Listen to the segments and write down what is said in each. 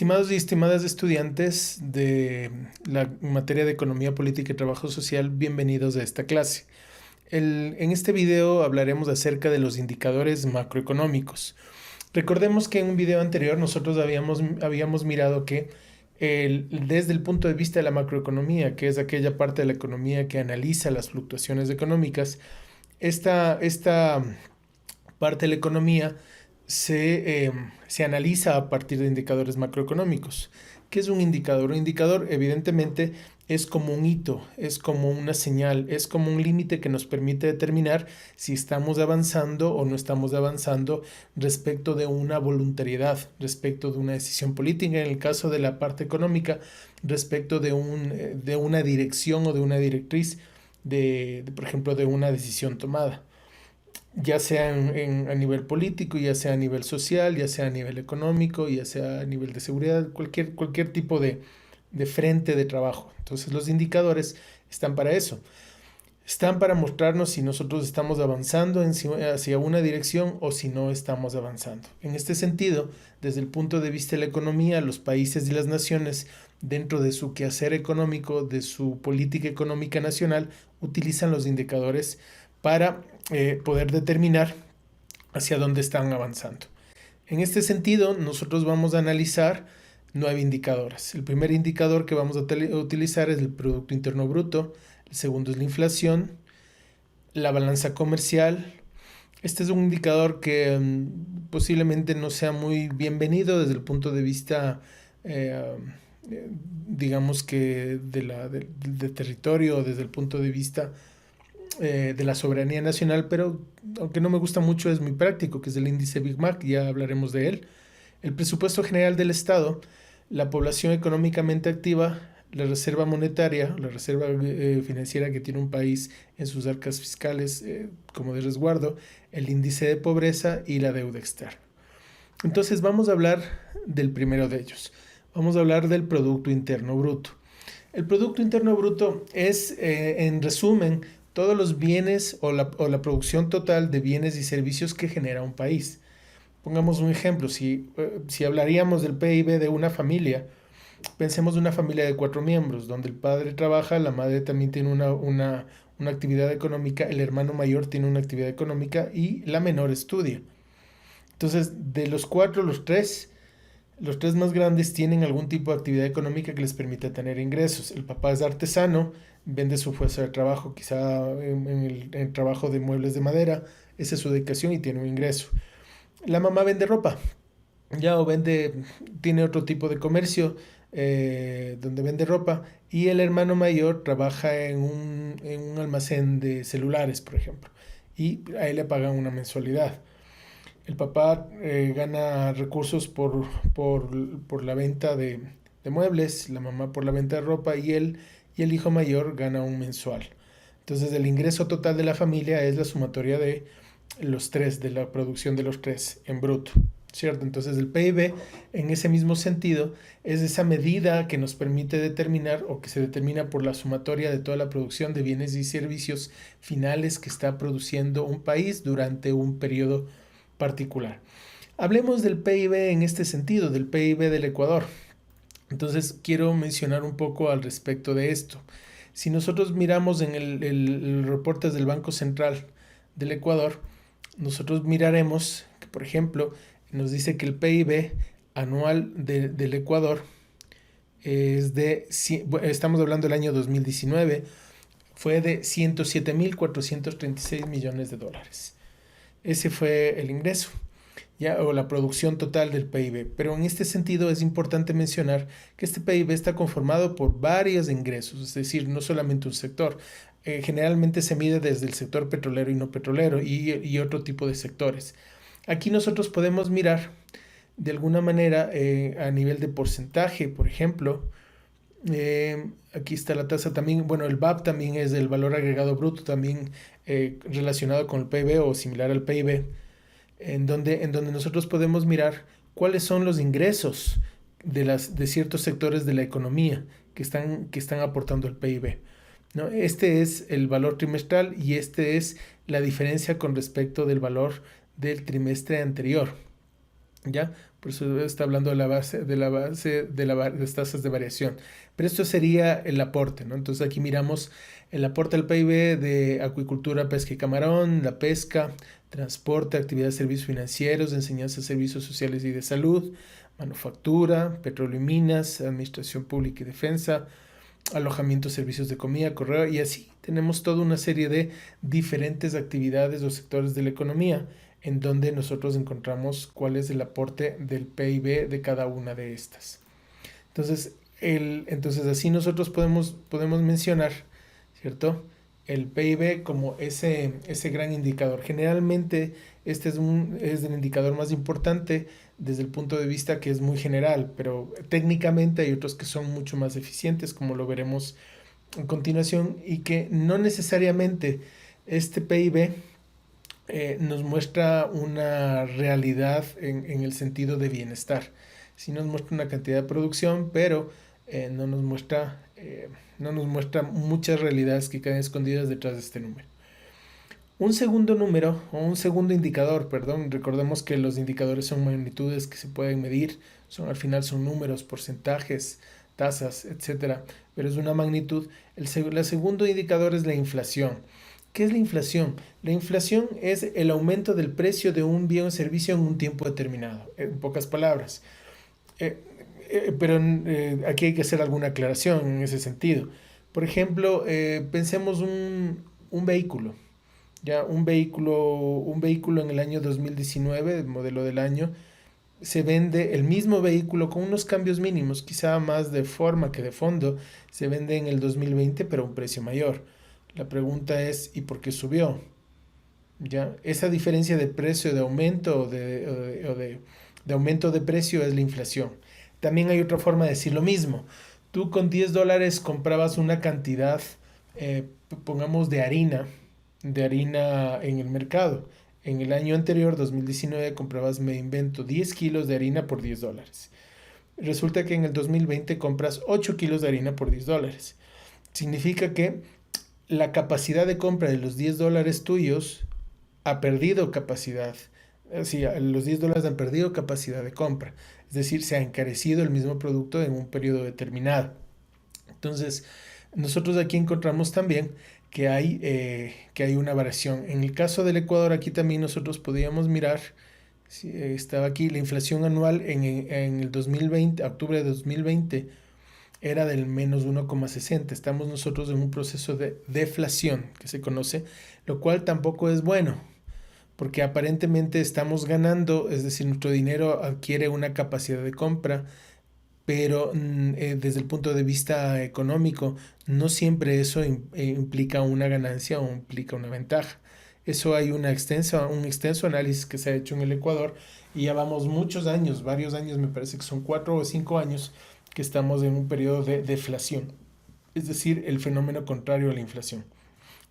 Estimados y estimadas estudiantes de la materia de Economía Política y Trabajo Social, bienvenidos a esta clase. En este video hablaremos acerca de los indicadores macroeconómicos. Recordemos que en un video anterior nosotros habíamos mirado que desde el punto de vista de la macroeconomía, que es aquella parte de la economía que analiza las fluctuaciones económicas, esta parte de la economía se analiza a partir de indicadores macroeconómicos. ¿Qué es un indicador? Un indicador, evidentemente, es como un hito, es como una señal, es como un límite que nos permite determinar si estamos avanzando o no estamos avanzando respecto de una voluntariedad, respecto de una decisión política, en el caso de la parte económica, respecto de una dirección o de una directriz, por ejemplo, de una decisión tomada, ya sea a nivel político, ya sea a nivel social, ya sea a nivel económico, ya sea a nivel de seguridad, cualquier tipo de frente de trabajo. Entonces los indicadores están para eso. Están para mostrarnos si nosotros estamos avanzando hacia una dirección o si no estamos avanzando. En este sentido, desde el punto de vista de la economía, los países y las naciones, dentro de su quehacer económico, de su política económica nacional, utilizan los indicadores para poder determinar hacia dónde están avanzando. En este sentido, nosotros vamos a analizar 9 indicadores. El primer indicador que vamos a utilizar es el Producto Interno Bruto. El segundo es la inflación, la balanza comercial. Este es un indicador que posiblemente no sea muy bienvenido desde el punto de vista, digamos que de territorio, desde el punto de vista de la soberanía nacional, pero aunque no me gusta mucho, es muy práctico, que es el índice Big Mac, ya hablaremos de él. El presupuesto general del Estado, la población económicamente activa, la reserva monetaria, la reserva financiera que tiene un país en sus arcas fiscales como de resguardo, el índice de pobreza y la deuda externa. Entonces vamos a hablar del primero de ellos. Vamos a hablar del Producto Interno Bruto. El Producto Interno Bruto es, en resumen, todos los bienes o la producción total de bienes y servicios que genera un país. Pongamos un ejemplo, si hablaríamos del PIB de una familia, pensemos en una familia de 4 miembros, donde el padre trabaja, la madre también tiene una actividad económica, el hermano mayor tiene una actividad económica y la menor estudia. Entonces, de los 4, los tres más grandes tienen algún tipo de actividad económica que les permite tener ingresos. El papá es artesano, vende su fuerza de trabajo, quizá en el trabajo de muebles de madera, esa es su dedicación y tiene un ingreso. La mamá vende ropa, ya tiene otro tipo de comercio donde vende ropa, y el hermano mayor trabaja en un almacén de celulares, por ejemplo, y a él le pagan una mensualidad. El papá gana recursos por la venta de muebles, la mamá por la venta de ropa y el hijo mayor gana un mensual. Entonces el ingreso total de la familia es la sumatoria de los tres, de la producción de los tres en bruto, ¿cierto? Entonces el PIB en ese mismo sentido es esa medida que nos permite determinar o que se determina por la sumatoria de toda la producción de bienes y servicios finales que está produciendo un país durante un periodo particular. Hablemos del PIB en este sentido, del PIB del Ecuador. Entonces quiero mencionar un poco al respecto de esto. Si nosotros miramos en el reporte del Banco Central del Ecuador, nosotros miraremos que, por ejemplo, nos dice que el PIB anual del Ecuador estamos hablando del año 2019, fue de 107.436 millones de dólares. Ese fue el ingreso, ¿ya? O la producción total del PIB. Pero en este sentido es importante mencionar que este PIB está conformado por varios ingresos, es decir, no solamente un sector. Generalmente se mide desde el sector petrolero y no petrolero y otro tipo de sectores. Aquí nosotros podemos mirar de alguna manera a nivel de porcentaje, por ejemplo. Aquí está la tasa también, bueno, el VAP también es el valor agregado bruto, también relacionado con el PIB o similar al PIB, en donde nosotros podemos mirar cuáles son los ingresos de ciertos sectores de la economía que están aportando al PIB, ¿no? Este es el valor trimestral y este es la diferencia con respecto del valor del trimestre anterior, ¿ya? por eso está hablando de de las tasas de variación. Pero esto sería el aporte, ¿no? Entonces aquí miramos el aporte al PIB de acuicultura, pesca y camarón, la pesca, transporte, actividades, servicios financieros, enseñanza, servicios sociales y de salud, manufactura, petróleo y minas, administración pública y defensa, alojamiento, servicios de comida, correo, y así tenemos toda una serie de diferentes actividades o sectores de la economía en donde nosotros encontramos cuál es el aporte del PIB de cada una de estas. Entonces así nosotros podemos mencionar, ¿cierto? El PIB como ese gran indicador. Generalmente este es el indicador más importante desde el punto de vista que es muy general, pero técnicamente hay otros que son mucho más eficientes, como lo veremos a continuación, y que no necesariamente este PIB nos muestra una realidad en el sentido de bienestar. Sí nos muestra una cantidad de producción, pero no nos muestra muchas realidades que quedan escondidas detrás de este número. Un segundo número, o un segundo indicador, perdón, recordemos que los indicadores son magnitudes que se pueden medir, al final son números, porcentajes, tasas, etcétera, pero es una magnitud. El segundo indicador es la inflación. ¿Qué es la inflación? La inflación es el aumento del precio de un bien o servicio en un tiempo determinado, en pocas palabras. Pero aquí hay que hacer alguna aclaración en ese sentido. Por ejemplo, pensemos un vehículo. Ya un vehículo en el año 2019, el modelo del año, se vende el mismo vehículo con unos cambios mínimos, quizá más de forma que de fondo, se vende en el 2020 pero a un precio mayor. La pregunta es, ¿y por qué subió? ¿Ya? Esa diferencia de precio, de aumento de aumento de precio es la inflación. También hay otra forma de decir lo mismo. Tú con $10 comprabas una cantidad, pongamos, de harina en el mercado. En el año anterior, 2019, comprabas, me invento, 10 kilos de harina por $10. Resulta que en el 2020 compras 8 kilos de harina por $10. Significa que la capacidad de compra de los $10 tuyos ha perdido capacidad. Sí, los $10 han perdido capacidad de compra. Es decir, se ha encarecido el mismo producto en un periodo determinado. Entonces, nosotros aquí encontramos también que hay una variación. En el caso del Ecuador, aquí también nosotros podíamos mirar, si estaba aquí, la inflación anual en el 2020, octubre de 2020, era del menos 1,60. Estamos nosotros en un proceso de deflación que se conoce, lo cual tampoco es bueno, porque aparentemente estamos ganando, es decir, nuestro dinero adquiere una capacidad de compra, pero desde el punto de vista económico, no siempre eso implica una ganancia o implica una ventaja. Eso hay un extenso análisis que se ha hecho en el Ecuador y ya vamos muchos años, varios años, me parece que son 4 o 5 años que estamos en un periodo de deflación, es decir, el fenómeno contrario a la inflación.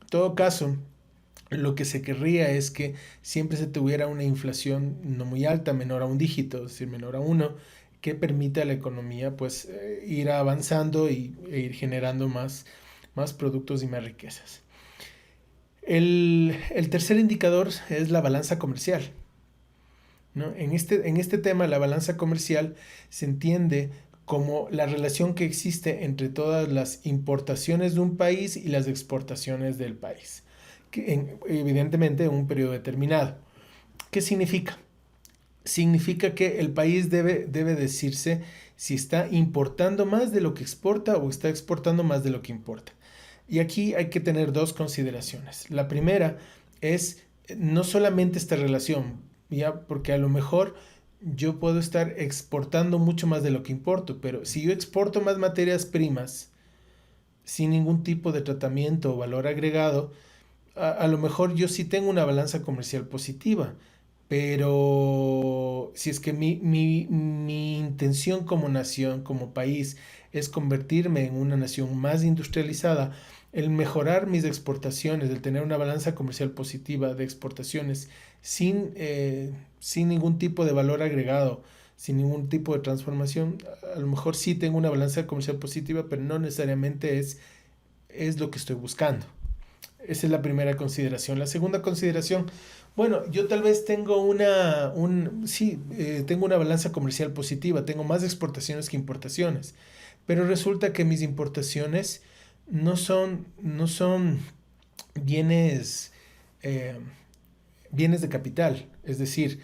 En todo caso, lo que se querría es que siempre se tuviera una inflación no muy alta, menor a un dígito, es decir, menor a 1, que permita a la economía pues ir avanzando e ir generando más productos y más riquezas. El tercer indicador es la balanza comercial, ¿no? En este tema, la balanza comercial se entiende como la relación que existe entre todas las importaciones de un país y las exportaciones del país, evidentemente en un periodo determinado. ¿Qué significa? Significa que el país debe decirse si está importando más de lo que exporta o está exportando más de lo que importa. Y aquí hay que tener dos consideraciones. La primera es no solamente esta relación, ¿ya? Porque a lo mejor yo puedo estar exportando mucho más de lo que importo, pero si yo exporto más materias primas sin ningún tipo de tratamiento o valor agregado, a lo mejor yo sí tengo una balanza comercial positiva, pero si es que mi intención como nación, como país, es convertirme en una nación más industrializada, el mejorar mis exportaciones, el tener una balanza comercial positiva de exportaciones sin ningún tipo de valor agregado, sin ningún tipo de transformación, a lo mejor sí tengo una balanza comercial positiva, pero no necesariamente es lo que estoy buscando. Esa es la primera consideración. La segunda consideración, Bueno, yo tal vez tengo sí, tengo una balanza comercial positiva, tengo más exportaciones que importaciones, pero resulta que mis importaciones no son bienes, eh, bienes de capital, es decir,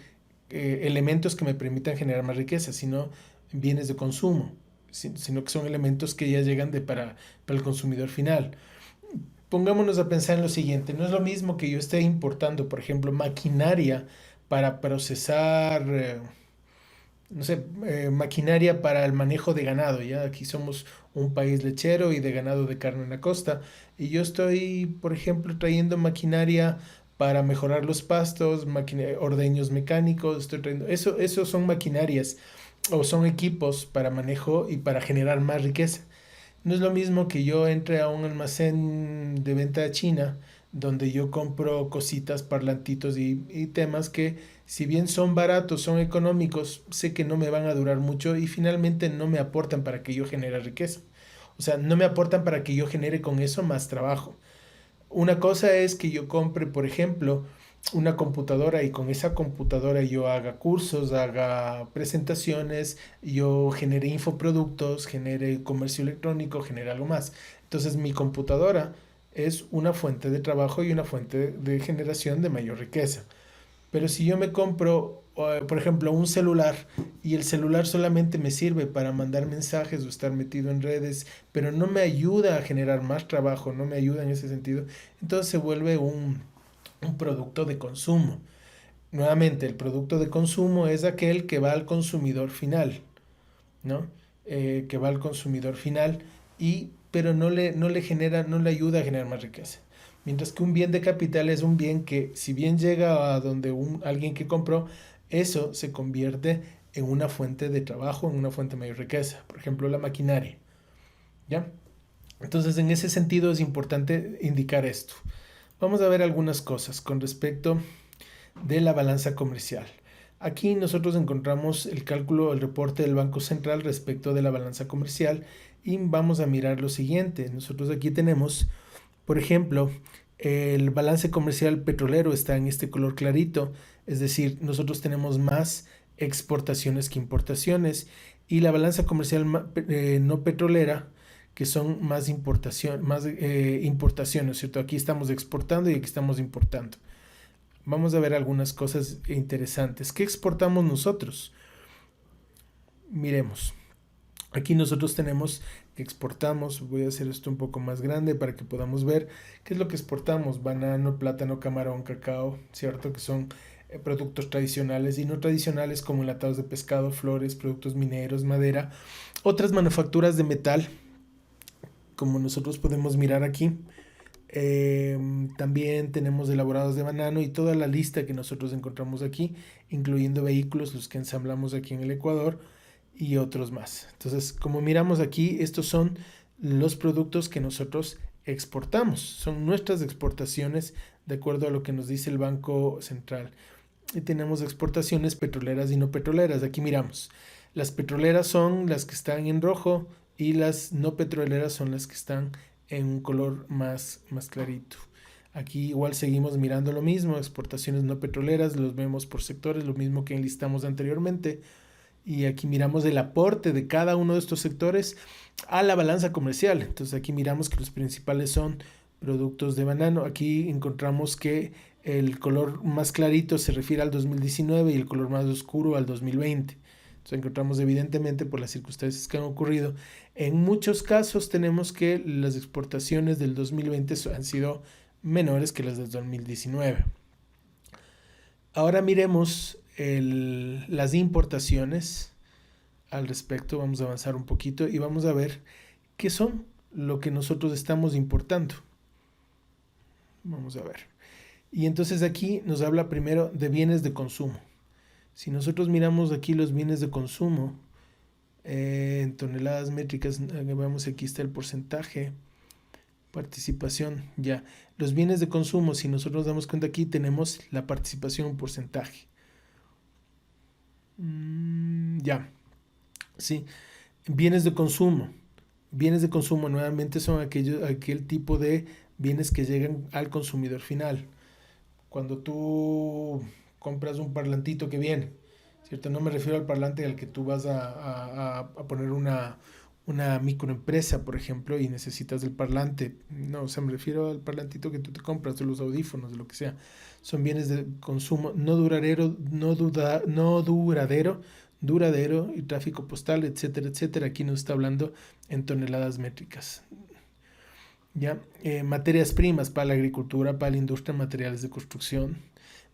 elementos que me permitan generar más riqueza, sino bienes de consumo, sino que son elementos que ya llegan para el consumidor final. Pongámonos a pensar en lo siguiente, no es lo mismo que yo esté importando, por ejemplo, maquinaria para procesar, no sé, maquinaria para el manejo de ganado, ¿ya? Aquí somos un país lechero y de ganado de carne en la costa, y yo estoy, por ejemplo, trayendo maquinaria para mejorar los pastos, ordeños mecánicos, estoy trayendo, eso son maquinarias o son equipos para manejo y para generar más riqueza. No es lo mismo que yo entre a un almacén de venta china donde yo compro cositas, parlantitos y temas que si bien son baratos, son económicos, sé que no me van a durar mucho y finalmente no me aportan para que yo genere riqueza. O sea, no me aportan para que yo genere con eso más trabajo. Una cosa es que yo compre, por ejemplo, una computadora y con esa computadora yo haga cursos, haga presentaciones, yo genere infoproductos, genere comercio electrónico, genere algo más. Entonces mi computadora es una fuente de trabajo y una fuente de generación de mayor riqueza. Pero si yo me compro, por ejemplo, un celular y el celular solamente me sirve para mandar mensajes o estar metido en redes, pero no me ayuda a generar más trabajo, no me ayuda en ese sentido, entonces se vuelve un producto de consumo. Nuevamente, el producto de consumo es aquel que va al consumidor final, ¿no? Que va al consumidor final pero no le genera, no le ayuda a generar más riqueza. Mientras que un bien de capital es un bien que, si bien llega a donde alguien que compró, eso se convierte en una fuente de trabajo, en una fuente de mayor riqueza. Por ejemplo, la maquinaria, ¿ya? Entonces, en ese sentido es importante indicar esto. Vamos a ver algunas cosas con respecto de la balanza comercial. Aquí nosotros encontramos el cálculo, el reporte del Banco Central respecto de la balanza comercial y vamos a mirar lo siguiente. Nosotros aquí tenemos, por ejemplo, el balance comercial petrolero está en este color clarito, es decir, nosotros tenemos más exportaciones que importaciones y la balanza comercial no petrolera que son más importaciones, ¿cierto? Aquí estamos exportando y aquí estamos importando. Vamos a ver algunas cosas interesantes. ¿Qué exportamos nosotros? Miremos. Aquí nosotros tenemos que exportamos, voy a hacer esto un poco más grande para que podamos ver qué es lo que exportamos. Banano, plátano, camarón, cacao, ¿cierto? Que son productos tradicionales y no tradicionales como enlatados de pescado, flores, productos mineros, madera. Otras manufacturas de metal, como nosotros podemos mirar aquí. También tenemos elaborados de banano y toda la lista que nosotros encontramos aquí, incluyendo vehículos, los que ensamblamos aquí en el Ecuador y otros más. Entonces, como miramos aquí, estos son los productos que nosotros exportamos, son nuestras exportaciones de acuerdo a lo que nos dice el Banco Central. Y tenemos exportaciones petroleras y no petroleras. Aquí miramos, las petroleras son las que están en rojo y las no petroleras son las que están en un color más clarito. Aquí igual seguimos mirando lo mismo, exportaciones no petroleras, los vemos por sectores, lo mismo que enlistamos anteriormente. Y aquí miramos el aporte de cada uno de estos sectores a la balanza comercial. Entonces aquí miramos que los principales son productos de banano. Aquí encontramos que el color más clarito se refiere al 2019 y el color más oscuro al 2020. Entonces encontramos evidentemente por las circunstancias que han ocurrido. En muchos casos tenemos que las exportaciones del 2020 han sido menores que las del 2019. Ahora miremos las importaciones al respecto. Vamos a avanzar un poquito y vamos a ver qué son lo que nosotros estamos importando. Vamos a ver. Y entonces aquí nos habla primero de bienes de consumo. Si nosotros miramos aquí los bienes de consumo en toneladas métricas, vemos aquí está el porcentaje, participación, ya. Los bienes de consumo, si nosotros damos cuenta aquí, tenemos la participación en porcentaje. Ya, sí. Bienes de consumo. Bienes de consumo nuevamente son aquel tipo de bienes que llegan al consumidor final. cuando tú compras un parlantito que viene, ¿cierto? No me refiero al parlante al que tú vas a poner una microempresa, por ejemplo, y necesitas el parlante. No, o sea, me refiero al parlantito que tú te compras, de los audífonos, de lo que sea. Son bienes de consumo no duradero, no duradero, duradero y tráfico postal, etcétera, etcétera. Aquí nos está hablando en toneladas métricas. ¿Ya? Materias primas para la agricultura, para la industria, materiales de construcción,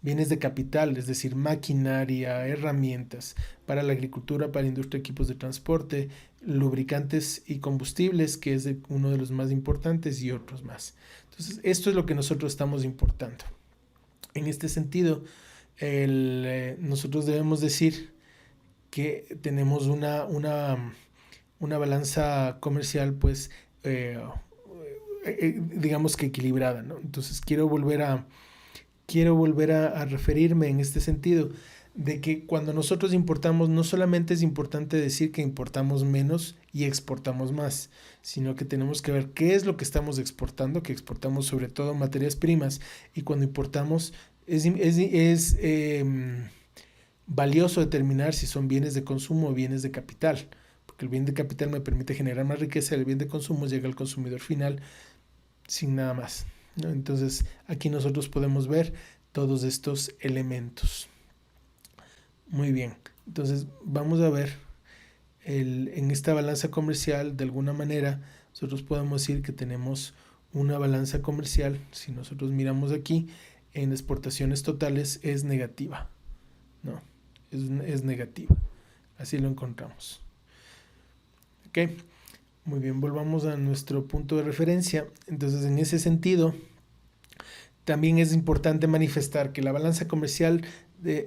bienes de capital, es decir, maquinaria, herramientas para la agricultura, para la industria, equipos de transporte, lubricantes y combustibles, que es uno de los más importantes, y otros más. Entonces, esto es lo que nosotros estamos importando. En este sentido, nosotros debemos decir que tenemos una balanza comercial, pues, digamos que equilibrada, ¿no? Entonces quiero volver a referirme en este sentido de que cuando nosotros importamos no solamente es importante decir que importamos menos y exportamos más, sino que tenemos que ver qué es lo que estamos exportando, que exportamos sobre todo materias primas, y cuando importamos es valioso determinar si son bienes de consumo o bienes de capital, porque el bien de capital me permite generar más riqueza, el bien de consumo llega al consumidor final sin nada más, ¿no? Entonces aquí nosotros podemos ver todos estos elementos. Muy bien, entonces vamos a ver en esta balanza comercial, de alguna manera nosotros podemos decir que tenemos una balanza comercial, si nosotros miramos aquí en exportaciones totales, es negativa, ¿no? Es negativa, así lo encontramos. ¿Ok? Muy bien, volvamos a nuestro punto de referencia. Entonces, en ese sentido, también es importante manifestar que la balanza comercial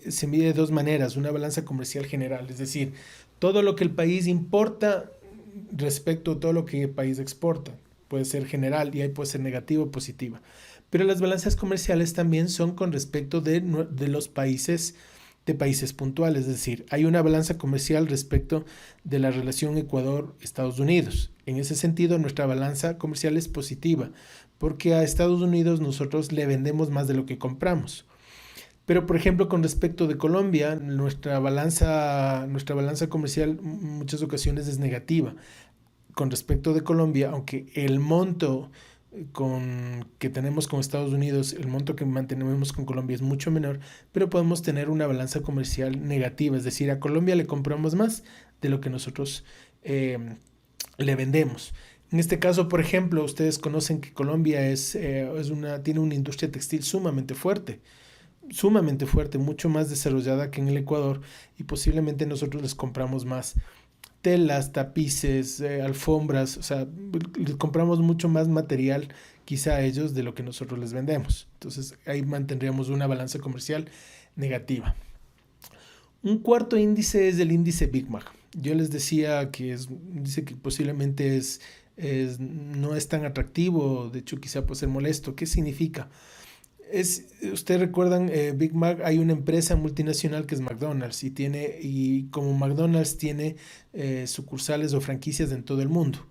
se mide de dos maneras. Una balanza comercial general, es decir, todo lo que el país importa respecto a todo lo que el país exporta. Puede ser general y ahí puede ser negativa o positiva. Pero las balanzas comerciales también son con respecto de los países, de países puntuales, es decir, hay una balanza comercial respecto de la relación Ecuador-Estados Unidos. En ese sentido, nuestra balanza comercial es positiva, porque a Estados Unidos nosotros le vendemos más de lo que compramos. Pero, por ejemplo, con respecto de Colombia, nuestra balanza comercial en muchas ocasiones es negativa. Con respecto de Colombia, aunque el monto que tenemos con Estados Unidos, el monto que mantenemos con Colombia es mucho menor, pero podemos tener una balanza comercial negativa, es decir, a Colombia le compramos más de lo que nosotros le vendemos. En este caso, por ejemplo, ustedes conocen que Colombia tiene una industria textil sumamente fuerte, mucho más desarrollada que en el Ecuador, y posiblemente nosotros les compramos más telas, tapices, alfombras, o sea, les compramos mucho más material quizá a ellos de lo que nosotros les vendemos. Entonces ahí mantendríamos una balanza comercial negativa. Un cuarto índice es el índice Big Mac. Yo les decía que es un índice que posiblemente no es tan atractivo, de hecho quizá puede ser molesto. ¿Qué significa? Ustedes recuerdan, Big Mac, hay una empresa multinacional que es McDonald's y como McDonald's tiene sucursales o franquicias en todo el mundo.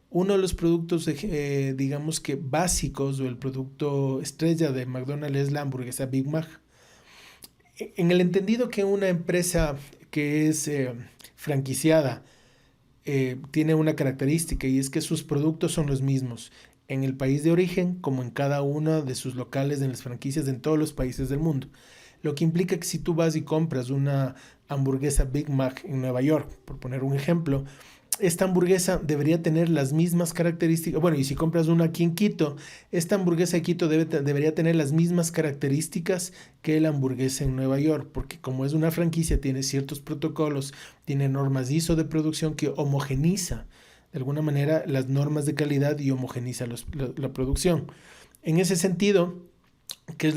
Uno de los productos, digamos que básicos, o el producto estrella de McDonald's, es la hamburguesa Big Mac. En el entendido que una empresa que es franquiciada tiene una característica, y es que sus productos son los mismos en el país de origen como en cada uno de sus locales, en las franquicias en todos los países del mundo. Lo que implica que si tú vas y compras una hamburguesa Big Mac en Nueva York, por poner un ejemplo, esta hamburguesa debería tener las mismas características. Bueno, y si compras una aquí en Quito, esta hamburguesa de Quito debería tener las mismas características que la hamburguesa en Nueva York, porque como es una franquicia, tiene ciertos protocolos, tiene normas ISO de producción que homogeniza de alguna manera las normas de calidad y homogeniza la producción. En ese sentido, ¿qué es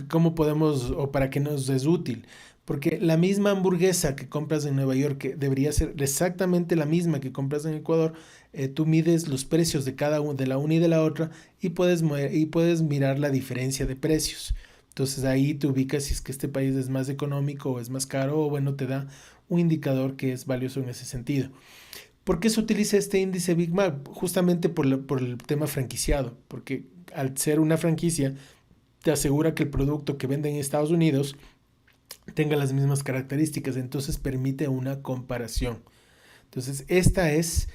cómo podemos, o para qué nos es útil? Porque la misma hamburguesa que compras en Nueva York, que debería ser exactamente la misma que compras en Ecuador, tú mides los precios de cada una, de la una y de la otra, y puedes mirar la diferencia de precios. Entonces ahí te ubicas si es que este país es más económico o es más caro, o bueno, te da un indicador que es valioso en ese sentido. ¿Por qué se utiliza este índice Big Mac? Justamente por el tema franquiciado, porque al ser una franquicia, te asegura que el producto que venden en Estados Unidos tenga las mismas características, entonces permite una comparación. Entonces, esta es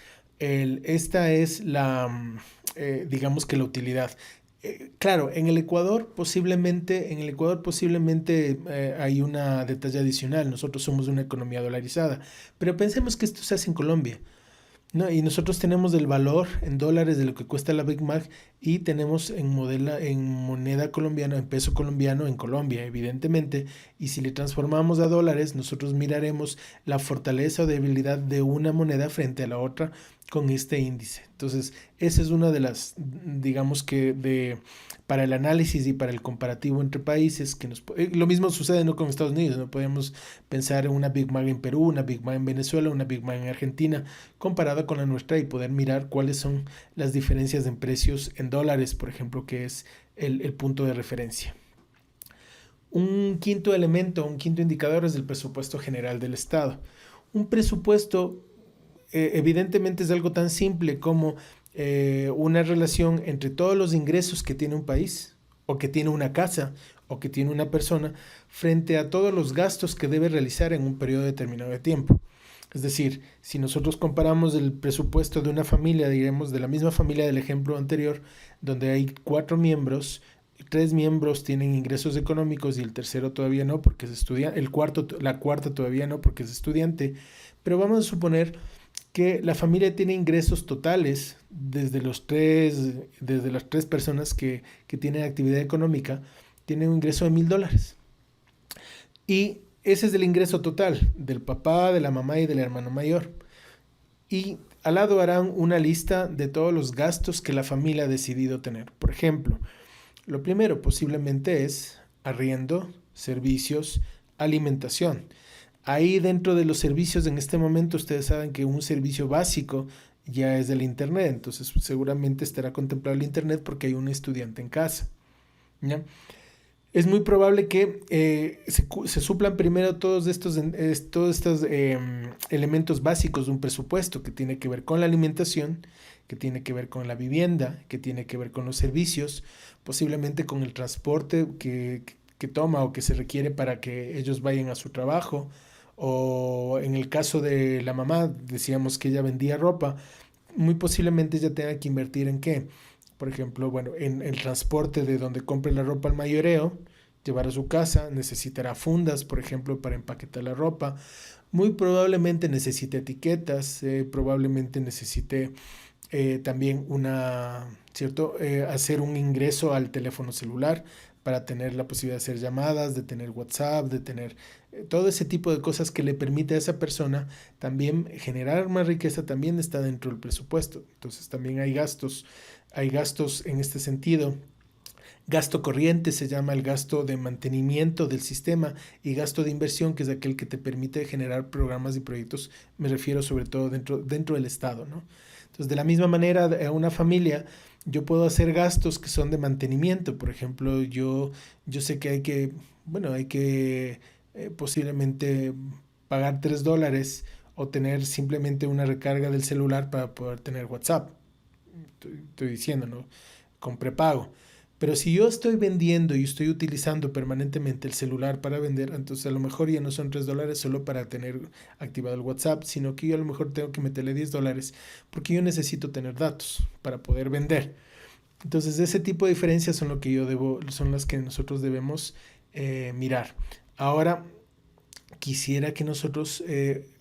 digamos que la utilidad. Claro, en el Ecuador posiblemente hay una detalle adicional. Nosotros somos una economía dolarizada, pero pensemos que esto se hace en Colombia. No, y nosotros tenemos el valor en dólares de lo que cuesta la Big Mac y tenemos en moneda colombiana, en peso colombiano en Colombia, evidentemente. Y si le transformamos a dólares, nosotros miraremos la fortaleza o debilidad de una moneda frente a la otra con este índice. Entonces, esa es una de las, digamos que para el análisis y para el comparativo entre países, lo mismo sucede no con Estados Unidos, no podemos pensar en una Big Mac en Perú, una Big Mac en Venezuela, una Big Mac en Argentina, comparada con la nuestra y poder mirar cuáles son las diferencias en precios en dólares, por ejemplo, que es el punto de referencia. Un quinto elemento, un quinto indicador es el presupuesto general del Estado. Un presupuesto evidentemente es algo tan simple como una relación entre todos los ingresos que tiene un país, o que tiene una casa, o que tiene una persona, frente a todos los gastos que debe realizar en un periodo determinado de tiempo. Es decir, si nosotros comparamos el presupuesto de una familia, digamos, de la misma familia del ejemplo anterior, donde hay 4 miembros, 3 miembros tienen ingresos económicos y el tercero todavía no porque es estudiante, la cuarta todavía no porque es estudiante, pero vamos a suponer que la familia tiene ingresos totales desde las tres personas que tienen actividad económica, tienen un ingreso de $1,000. Y ese es el ingreso total del papá, de la mamá y del hermano mayor. Y al lado harán una lista de todos los gastos que la familia ha decidido tener. Por ejemplo, lo primero posiblemente es arriendo, servicios, alimentación. Ahí dentro de los servicios en este momento ustedes saben que un servicio básico ya es del internet, entonces seguramente estará contemplado el internet porque hay un estudiante en casa, ¿ya? Es muy probable que se suplan primero todos estos elementos básicos de un presupuesto que tiene que ver con la alimentación, que tiene que ver con la vivienda, que tiene que ver con los servicios, posiblemente con el transporte que toma o que se requiere para que ellos vayan a su trabajo, o en el caso de la mamá, decíamos que ella vendía ropa, muy posiblemente ella tenga que invertir en qué. Por ejemplo, bueno, en el transporte de donde compre la ropa al mayoreo, llevar a su casa, necesitará fundas, por ejemplo, para empaquetar la ropa. Muy probablemente necesite etiquetas, probablemente necesite también ¿cierto? Hacer un ingreso al teléfono celular para tener la posibilidad de hacer llamadas, de tener WhatsApp, de tener todo ese tipo de cosas que le permite a esa persona también generar más riqueza, también está dentro del presupuesto. Entonces también hay gastos en este sentido. Gasto corriente se llama el gasto de mantenimiento del sistema, y gasto de inversión, que es aquel que te permite generar programas y proyectos, me refiero sobre todo dentro del Estado, ¿no? Entonces, de la misma manera, a una familia, yo puedo hacer gastos que son de mantenimiento. Por ejemplo, yo sé que hay que posiblemente pagar $3 o tener simplemente una recarga del celular para poder tener WhatsApp. Estoy diciendo, ¿no? Con prepago. Pero si yo estoy vendiendo y estoy utilizando permanentemente el celular para vender, entonces a lo mejor ya no son $3 solo para tener activado el WhatsApp, sino que yo a lo mejor tengo que meterle $10 porque yo necesito tener datos para poder vender. Entonces ese tipo de diferencias son las que nosotros debemos mirar. Ahora quisiera que nosotros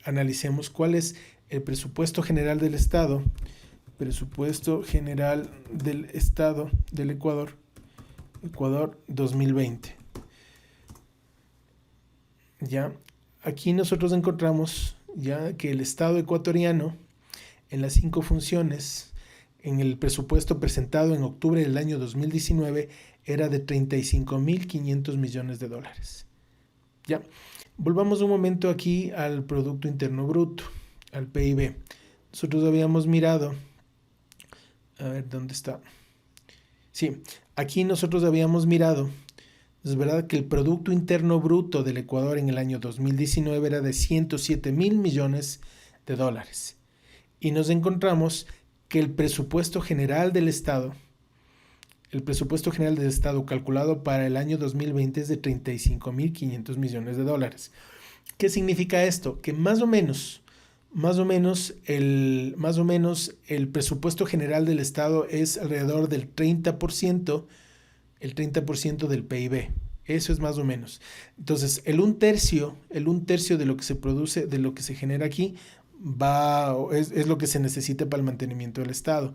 analicemos cuál es el presupuesto general del Estado. Presupuesto general del Estado del Ecuador 2020. Ya, aquí nosotros encontramos ya que el Estado ecuatoriano, en las 5 funciones, en el presupuesto presentado en octubre del año 2019, era de $35.500 millones. Ya, volvamos un momento aquí al Producto Interno Bruto, al PIB. Nosotros habíamos mirado, a ver, ¿dónde está? Sí, aquí nosotros habíamos mirado, es verdad que el Producto Interno Bruto del Ecuador en el año 2019 era de $107.000 millones. Y nos encontramos que el presupuesto general del Estado, El presupuesto general del Estado calculado para el año 2020 es de 35.500 millones de dólares. ¿Qué significa esto? Que más o menos el presupuesto general del Estado es alrededor del 30%, el 30% del PIB. Eso es más o menos. Entonces, el un tercio de lo que se produce, de lo que se genera aquí, es lo que se necesita para el mantenimiento del Estado.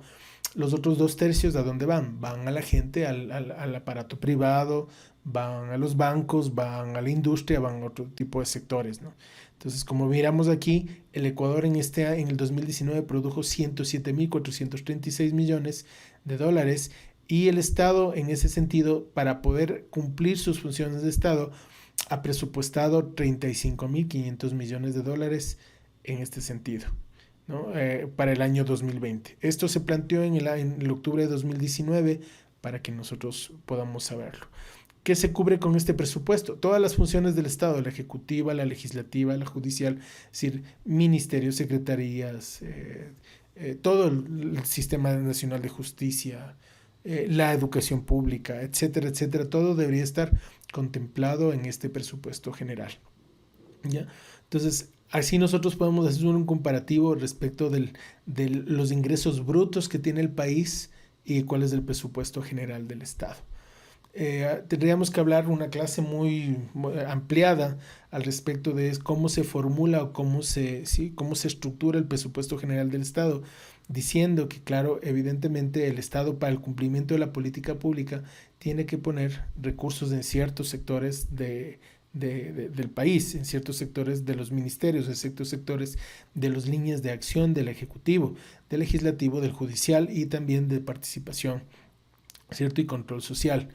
Los otros 2 tercios, ¿a dónde van? Van a la gente, al aparato privado, van a los bancos, van a la industria, van a otro tipo de sectores, ¿no? Entonces, como miramos aquí, el Ecuador en el 2019 produjo 107.436 millones de dólares y el Estado, en ese sentido, para poder cumplir sus funciones de Estado, ha presupuestado 35.500 millones de dólares en este sentido, ¿no? Para el año 2020. Esto se planteó en el octubre de 2019 para que nosotros podamos saberlo. ¿Qué se cubre con este presupuesto? Todas las funciones del Estado, la ejecutiva, la legislativa, la judicial, es decir, ministerios, secretarías, todo el sistema nacional de justicia, la educación pública, etcétera, etcétera, todo debería estar contemplado en este presupuesto general, ¿ya? Entonces, así nosotros podemos hacer un comparativo respecto de los ingresos brutos que tiene el país y cuál es el presupuesto general del Estado. Tendríamos que hablar una clase muy ampliada al respecto de cómo se formula o cómo se estructura el presupuesto general del Estado, diciendo que, claro, evidentemente el Estado para el cumplimiento de la política pública tiene que poner recursos en ciertos sectores del país, en ciertos sectores de los ministerios, en ciertos sectores de las líneas de acción del Ejecutivo, del Legislativo, del Judicial y también de participación, ¿cierto? Y control social.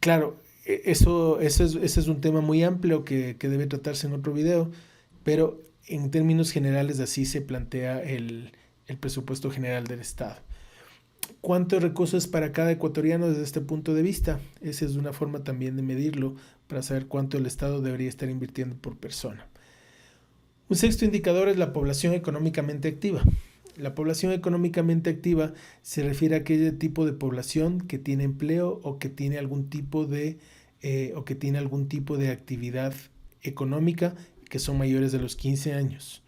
Claro, ese es un tema muy amplio que debe tratarse en otro video, pero en términos generales así se plantea el presupuesto general del Estado. ¿Cuántos recursos para cada ecuatoriano desde este punto de vista? Esa es una forma también de medirlo para saber cuánto el Estado debería estar invirtiendo por persona. Un sexto indicador es la población económicamente activa. La población económicamente activa se refiere a aquel tipo de población que tiene empleo o que tiene algún tipo de actividad económica que son mayores de los 15 años,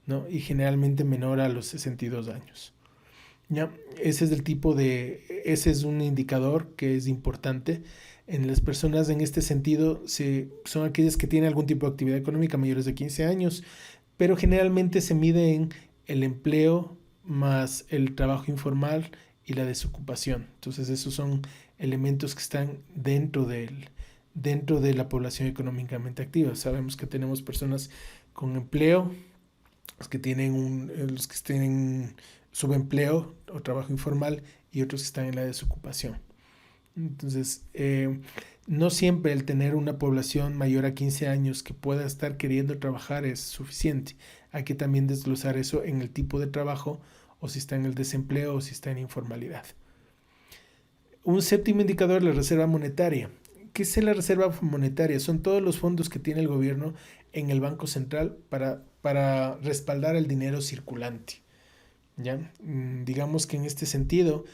¿no? Y generalmente menor a los 62 años. ¿Ya? Ese es un indicador que es importante. En las personas en este sentido son aquellas que tienen algún tipo de actividad económica mayores de 15 años, pero generalmente se mide en el empleo más el trabajo informal y la desocupación. Entonces esos son elementos que están dentro de la población económicamente activa. Sabemos que tenemos personas con empleo, los que tienen subempleo o trabajo informal y otros que están en la desocupación. Entonces, no siempre el tener una población mayor a 15 años que pueda estar queriendo trabajar es suficiente. Hay que también desglosar eso en el tipo de trabajo o si está en el desempleo o si está en informalidad. Un séptimo indicador es la reserva monetaria. ¿Qué es la reserva monetaria? Son todos los fondos que tiene el gobierno en el Banco Central para respaldar el dinero circulante, ¿ya? Digamos que en este sentido,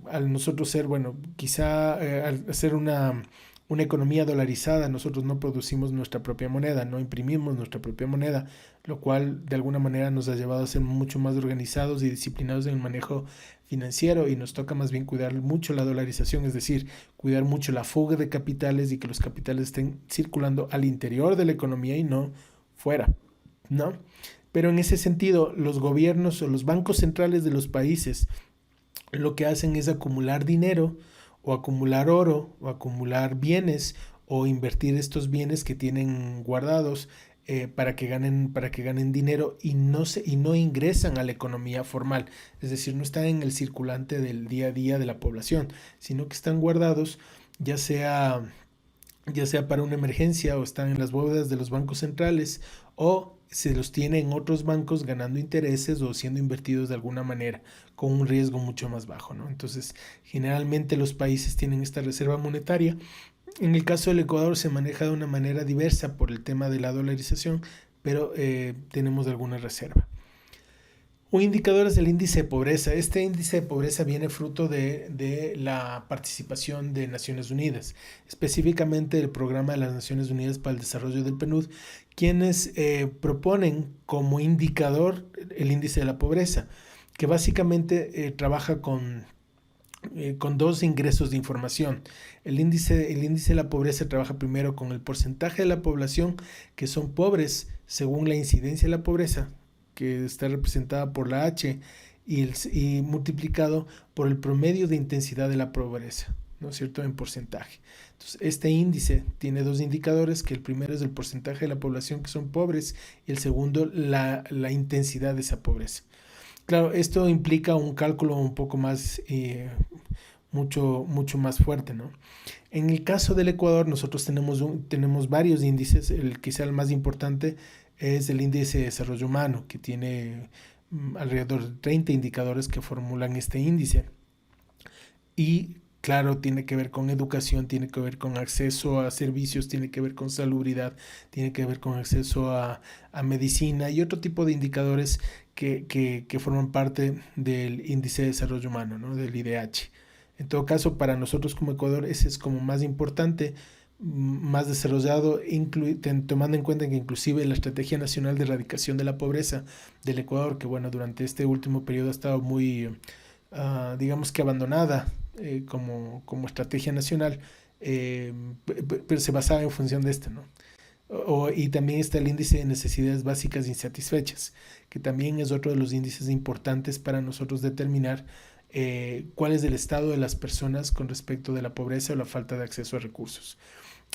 al nosotros ser, al ser una economía dolarizada, nosotros no producimos nuestra propia moneda, no imprimimos nuestra propia moneda, lo cual de alguna manera nos ha llevado a ser mucho más organizados y disciplinados en el manejo financiero y nos toca más bien cuidar mucho la dolarización, es decir, cuidar mucho la fuga de capitales y que los capitales estén circulando al interior de la economía y no fuera, ¿no? Pero en ese sentido, los gobiernos o los bancos centrales de los países lo que hacen es acumular dinero o acumular oro o acumular bienes o invertir estos bienes que tienen guardados para que ganen dinero y no ingresan a la economía formal, es decir, no están en el circulante del día a día de la población, sino que están guardados ya sea para una emergencia o están en las bóvedas de los bancos centrales o se los tiene en otros bancos ganando intereses o siendo invertidos de alguna manera con un riesgo mucho más bajo, ¿no? Entonces, generalmente los países tienen esta reserva monetaria. En el caso del Ecuador se maneja de una manera diversa por el tema de la dolarización, pero tenemos alguna reserva. Un indicador es el índice de pobreza. Este índice de pobreza viene fruto de la participación de Naciones Unidas, específicamente el Programa de las Naciones Unidas para el Desarrollo del PNUD, quienes proponen como indicador el índice de la pobreza, que básicamente trabaja con dos ingresos de información. El índice de la pobreza trabaja primero con el porcentaje de la población que son pobres según la incidencia de la pobreza, que está representada por la H, y multiplicado por el promedio de intensidad de la pobreza, ¿no es cierto?, en porcentaje. Entonces, este índice tiene dos indicadores, que el primero es el porcentaje de la población que son pobres y el segundo la intensidad de esa pobreza. Claro, esto implica un cálculo un poco más, mucho más fuerte, ¿no? En el caso del Ecuador, nosotros tenemos varios índices. Quizá el más importante es el índice de desarrollo humano, que tiene alrededor de 30 indicadores que formulan este índice. Y claro, tiene que ver con educación, tiene que ver con acceso a servicios, tiene que ver con salubridad, tiene que ver con acceso a medicina y otro tipo de indicadores que forman parte del índice de desarrollo humano, ¿no?, del IDH. En todo caso, para nosotros como Ecuador, ese es como más importante, más desarrollado, tomando en cuenta que inclusive la Estrategia Nacional de Erradicación de la Pobreza del Ecuador, que bueno, durante este último periodo ha estado muy, digamos que abandonada como estrategia nacional, pero se basaba en función de esto, ¿no? Y también está el índice de necesidades básicas insatisfechas, que también es otro de los índices importantes para nosotros determinar cuál es el estado de las personas con respecto de la pobreza o la falta de acceso a recursos.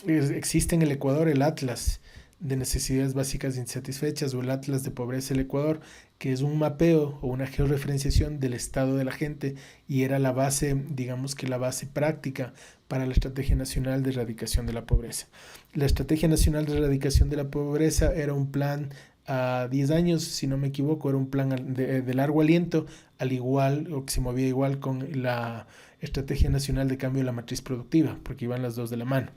Existe en el Ecuador el Atlas de necesidades básicas insatisfechas o el Atlas de pobreza del Ecuador, que es un mapeo o una georreferenciación del estado de la gente, y era la base, digamos que la base práctica para la Estrategia Nacional de Erradicación de la Pobreza. La Estrategia Nacional de Erradicación de la Pobreza era un plan a 10 años, si no me equivoco, era un plan de largo aliento, al igual, o que se movía igual con la Estrategia Nacional de Cambio de la Matriz Productiva, porque iban las dos de la mano.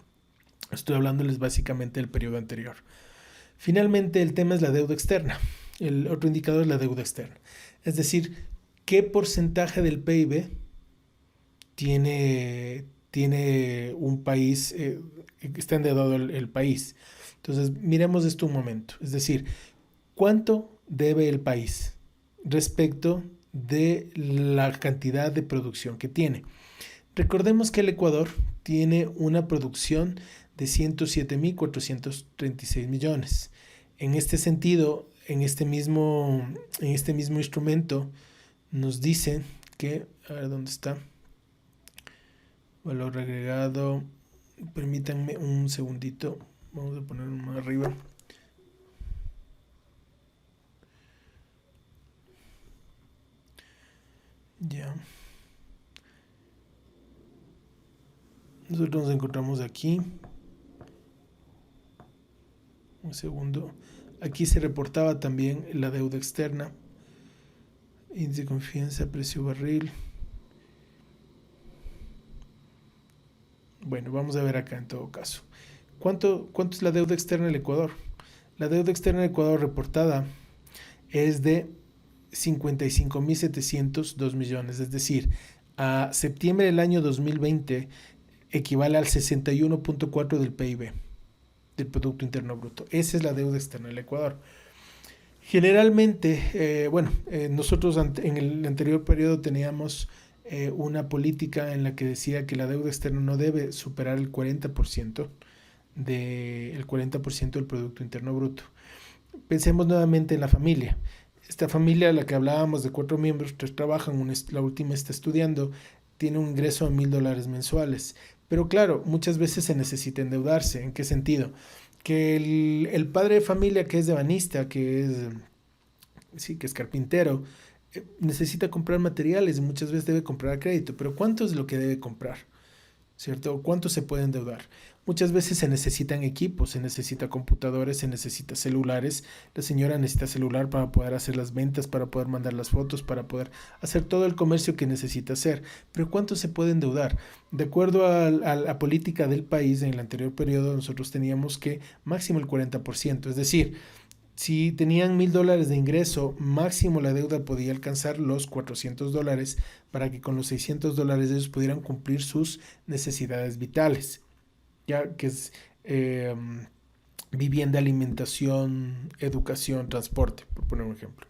Estoy hablándoles básicamente del periodo anterior. Finalmente, el tema es la deuda externa. El otro indicador es la deuda externa. Es decir, qué porcentaje del PIB tiene un país, está endeudado el país. Entonces, miremos esto un momento. Es decir, ¿cuánto debe el país respecto de la cantidad de producción que tiene? Recordemos que el Ecuador tiene una producción de 107.436 millones. En este sentido, en este mismo instrumento, nos dice que, a ver dónde está, valor agregado, permítanme un segundito, vamos a ponerlo más arriba. Ya. Nosotros nos encontramos aquí. Un segundo. Aquí se reportaba también la deuda externa. Índice de confianza, precio barril. Bueno, vamos a ver acá en todo caso. ¿Cuánto es la deuda externa del Ecuador? La deuda externa del Ecuador reportada es de 55.702 millones, es decir, a septiembre del año 2020 equivale al 61.4 del PIB, del Producto Interno Bruto. Esa es la deuda externa del Ecuador. Generalmente, nosotros en el anterior periodo teníamos una política en la que decía que la deuda externa no debe superar el 40% del Producto Interno Bruto. Pensemos nuevamente en la familia. Esta familia a la que hablábamos de 4 miembros, 3 trabajan, la última está estudiando, tiene un ingreso de $1,000 mensuales. Pero claro, muchas veces se necesita endeudarse. ¿En qué sentido? Que el padre de familia que es ebanista, que es carpintero, necesita comprar materiales y muchas veces debe comprar a crédito. Pero ¿cuánto es lo que debe comprar? ¿Cierto? ¿Cuánto se puede endeudar? Muchas veces se necesitan equipos, se necesita computadores, se necesita celulares. La señora necesita celular para poder hacer las ventas, para poder mandar las fotos, para poder hacer todo el comercio que necesita hacer. Pero ¿cuánto se puede endeudar? De acuerdo a la política del país, en el anterior periodo nosotros teníamos que máximo el 40%. Es decir, Si tenían $1,000 de ingreso, máximo la deuda podía alcanzar los $400 para que con los $600 ellos pudieran cumplir sus necesidades vitales, ya que es vivienda, alimentación, educación, transporte, por poner un ejemplo.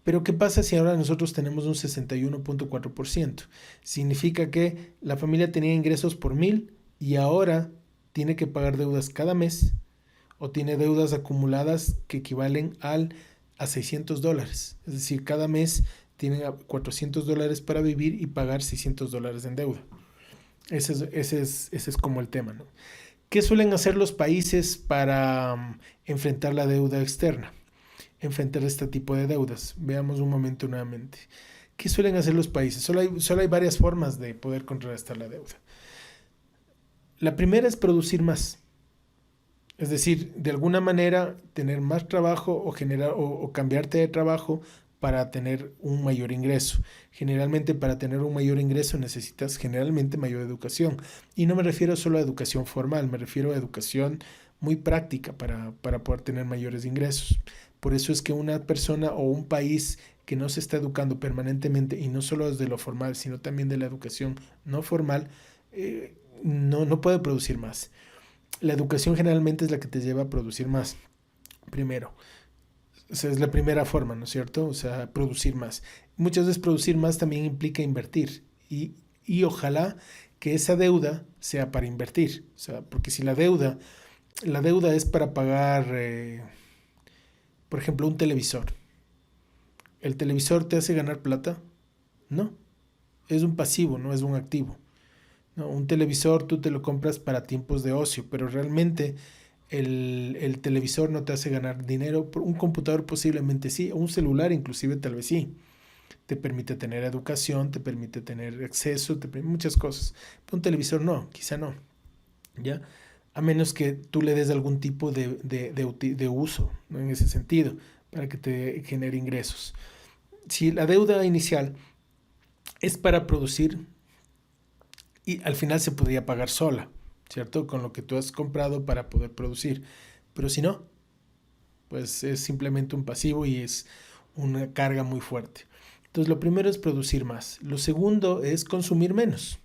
Pero ¿qué pasa si ahora nosotros tenemos un 61.4%? Significa que la familia tenía ingresos por 1,000 y ahora tiene que pagar deudas cada mes o tiene deudas acumuladas que equivalen a $600. Es decir, cada mes tienen $400 para vivir y pagar $600 en deuda. Ese es como el tema, ¿no? ¿Qué suelen hacer los países para enfrentar la deuda externa? Enfrentar este tipo de deudas. Veamos un momento nuevamente. ¿Qué suelen hacer los países? Solo hay varias formas de poder contrarrestar la deuda. La primera es producir más. Es decir, de alguna manera tener más trabajo o generar o cambiarte de trabajo para tener un mayor ingreso. Generalmente para tener un mayor ingreso necesitas generalmente mayor educación. Y no me refiero solo a educación formal, me refiero a educación muy práctica para poder tener mayores ingresos. Por eso es que una persona o un país que no se está educando permanentemente, y no solo desde lo formal, sino también de la educación no formal, no puede producir más. La educación generalmente es la que te lleva a producir más, primero. O sea, es la primera forma, ¿no es cierto? O sea, producir más. Muchas veces producir más también implica invertir. Y ojalá que esa deuda sea para invertir. O sea, porque si la deuda es para pagar, por ejemplo, un televisor. ¿El televisor te hace ganar plata? No. Es un pasivo, no es un activo. No, un televisor tú te lo compras para tiempos de ocio, pero realmente el televisor no te hace ganar dinero. Un computador posiblemente sí, o un celular inclusive tal vez sí. Te permite tener educación, te permite tener acceso, te permite muchas cosas. Pero un televisor no, quizá no. ¿Ya? A menos que tú le des algún tipo de uso, ¿no? En ese sentido, para que te genere ingresos. Si la deuda inicial es para producir, y al final se podría pagar sola, ¿cierto? Con lo que tú has comprado para poder producir. Pero si no, pues es simplemente un pasivo y es una carga muy fuerte. Entonces lo primero es producir más. Lo segundo es consumir menos.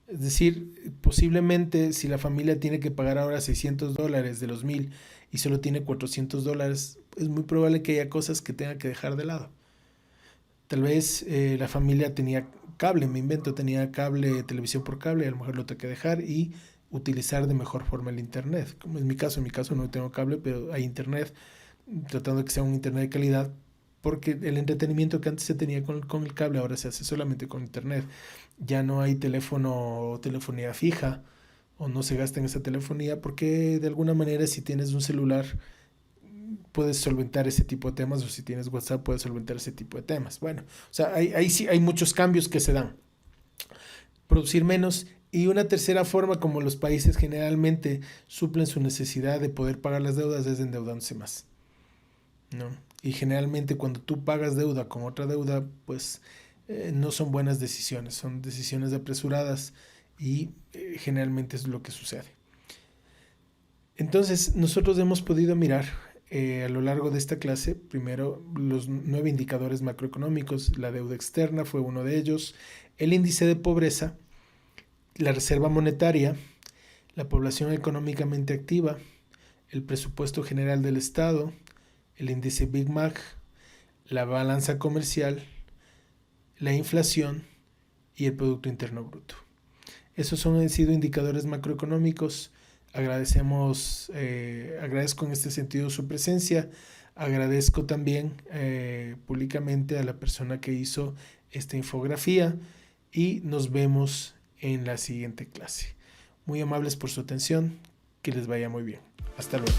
Es decir, posiblemente si la familia tiene que pagar ahora $600 de los 1,000 y solo tiene $400, es muy probable que haya cosas que tenga que dejar de lado. Tal vez la familia tenía cable, me invento, tenía cable, televisión por cable, y a lo mejor lo tengo que dejar y utilizar de mejor forma el internet. Como en mi caso no tengo cable, pero hay internet, tratando de que sea un internet de calidad, porque el entretenimiento que antes se tenía con el cable ahora se hace solamente con internet. Ya no hay teléfono o telefonía fija, o no se gasta en esa telefonía, porque de alguna manera si tienes un celular puedes solventar ese tipo de temas, o si tienes WhatsApp puedes solventar ese tipo de temas. Bueno, o sea, ahí sí hay muchos cambios que se dan. Producir menos. Y una tercera forma, como los países generalmente suplen su necesidad de poder pagar las deudas, es endeudándose más, ¿no? Y generalmente cuando tú pagas deuda con otra deuda, pues no son buenas decisiones, son decisiones apresuradas y generalmente es lo que sucede. Entonces, nosotros hemos podido mirar a lo largo de esta clase, primero los 9 indicadores macroeconómicos. La deuda externa fue uno de ellos, el índice de pobreza, la reserva monetaria, la población económicamente activa, el presupuesto general del Estado, el índice Big Mac, la balanza comercial, la inflación y el Producto Interno Bruto. Esos han sido indicadores macroeconómicos. Agradezco en este sentido su presencia. Agradezco también públicamente a la persona que hizo esta infografía y nos vemos en la siguiente clase. Muy amables por su atención, que les vaya muy bien. Hasta luego.